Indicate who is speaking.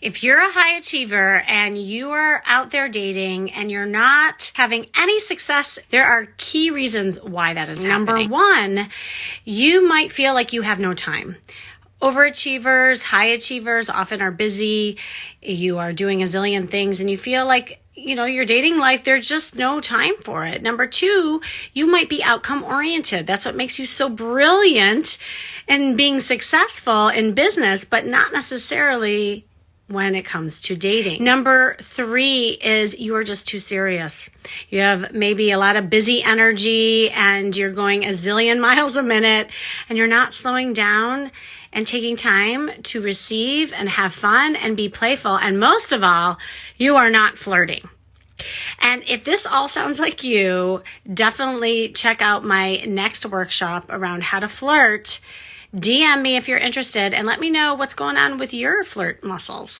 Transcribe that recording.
Speaker 1: If you're a high achiever and you are out there dating and you're not having any success, there are key reasons why that is happening. Number one, you might feel like you have no time. Overachievers, high achievers often are busy. You are doing a zillion things and you feel like, your dating life, there's just no time for it. Number two, you might be outcome oriented. That's what makes you so brilliant in being successful in business, but not necessarily when it comes to dating. Number three is you are just too serious. You have maybe a lot of busy energy and you're going a zillion miles a minute and you're not slowing down and taking time to receive and have fun and be playful. And most of all, you are not flirting. And if this all sounds like you, definitely check out my next workshop around how to flirt. DM me if you're interested and let me know what's going on with your flirt muscles.